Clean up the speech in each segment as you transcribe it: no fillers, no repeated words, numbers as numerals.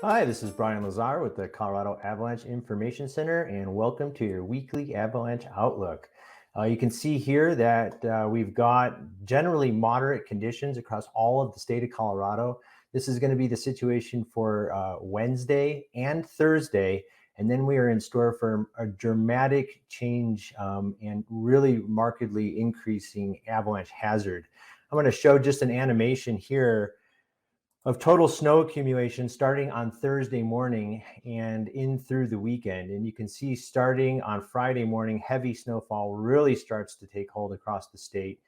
Hi, this is Brian Lazar with the Colorado Avalanche Information Center, and welcome to your weekly Avalanche Outlook. You can see here that we've got generally moderate conditions across all of the state of Colorado. This is going to be the situation for Wednesday and Thursday, and then we are in store for a dramatic change and really markedly increasing avalanche hazard. I'm going to show just an animation here of total snow accumulation starting on Thursday morning and in through the weekend. And you can see starting on Friday morning, heavy snowfall really starts to take hold across the state.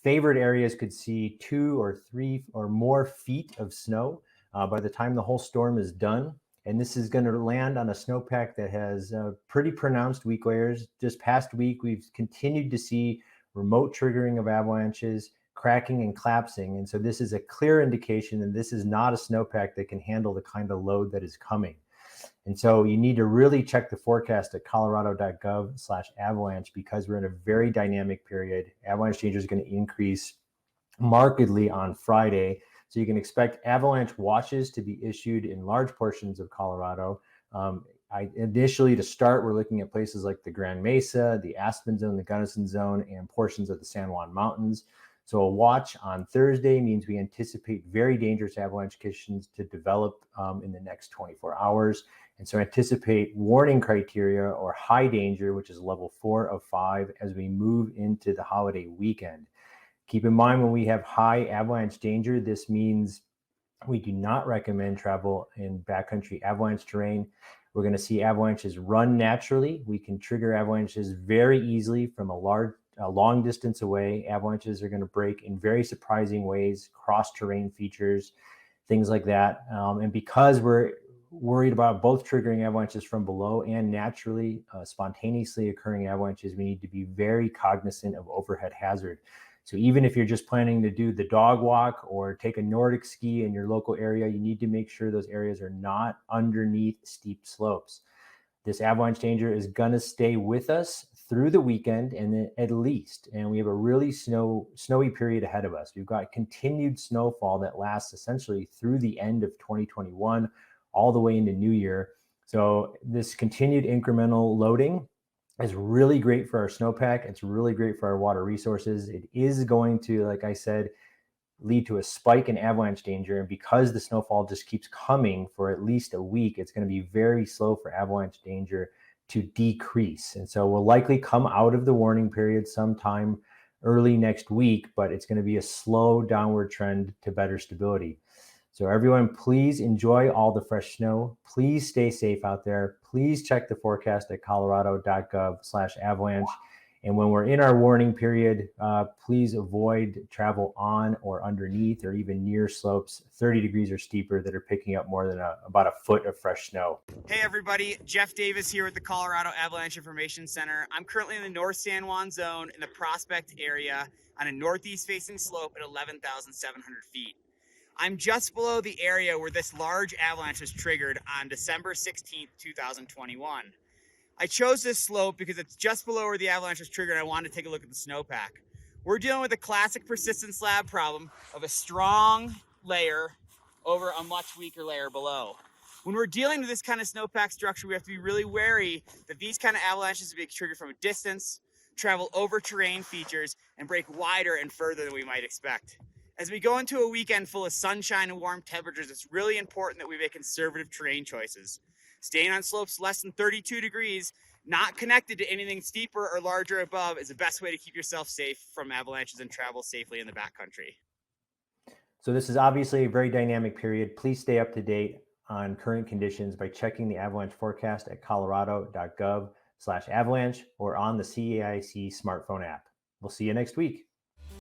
Favored areas could see 2 or 3 or more feet of snow by the time the whole storm is done. And this is going to land on a snowpack that has pretty pronounced weak layers. This past week, we've continued to see remote triggering of avalanches, cracking and collapsing. And so this is a clear indication that this is not a snowpack that can handle the kind of load that is coming. And so you need to really check the forecast at colorado.gov/avalanche because we're in a very dynamic period. Avalanche danger is going to increase markedly on Friday. So you can expect avalanche watches to be issued in large portions of Colorado. Initially, to start, we're looking at places like the Grand Mesa, the Aspen Zone, the Gunnison Zone, and portions of the San Juan Mountains. So a watch on Thursday means we anticipate very dangerous avalanche conditions to develop in the next 24 hours. And so anticipate warning criteria or high danger, which is level 4 of 5, as we move into the holiday weekend. Keep in mind when we have high avalanche danger, this means we do not recommend travel in backcountry avalanche terrain. We're going to see avalanches run naturally. We can trigger avalanches very easily from a long distance away. Avalanches are going to break in very surprising ways, cross-terrain features, things like that. And because we're worried about both triggering avalanches from below and naturally, spontaneously occurring avalanches, we need to be very cognizant of overhead hazard. So even if you're just planning to do the dog walk or take a Nordic ski in your local area, you need to make sure those areas are not underneath steep slopes. This avalanche danger is going to stay with us through the weekend and at least, and we have a really snowy period ahead of us. We've got continued snowfall that lasts essentially through the end of 2021, all the way into New Year. So this continued incremental loading is really great for our snowpack. It's really great for our water resources. It is going to, like I said, lead to a spike in avalanche danger. And because the snowfall just keeps coming for at least a week, it's going to be very slow for avalanche danger to decrease. And so we'll likely come out of the warning period sometime early next week, but it's going to be a slow downward trend to better stability. So everyone, please enjoy all the fresh snow. Please stay safe out there. Please check the forecast at colorado.gov/avalanche. And when we're in our warning period, please avoid travel on or underneath or even near slopes 30 degrees or steeper that are picking up more than about a foot of fresh snow. Hey everybody, Jeff Davis here with the Colorado Avalanche Information Center. I'm currently in the North San Juan Zone in the Prospect area on a northeast facing slope at 11,700 feet. I'm just below the area where this large avalanche was triggered on December 16th, 2021. I chose this slope because it's just below where the avalanche was triggered and I wanted to take a look at the snowpack. We're dealing with a classic persistent slab problem of a strong layer over a much weaker layer below. When we're dealing with this kind of snowpack structure, we have to be really wary that these kind of avalanches will be triggered from a distance, travel over terrain features, and break wider and further than we might expect. As we go into a weekend full of sunshine and warm temperatures, it's really important that we make conservative terrain choices. Staying on slopes less than 32 degrees, not connected to anything steeper or larger above, is the best way to keep yourself safe from avalanches and travel safely in the backcountry. So this is obviously a very dynamic period. Please stay up to date on current conditions by checking the avalanche forecast at colorado.gov/avalanche or on the CAIC smartphone app. We'll see you next week.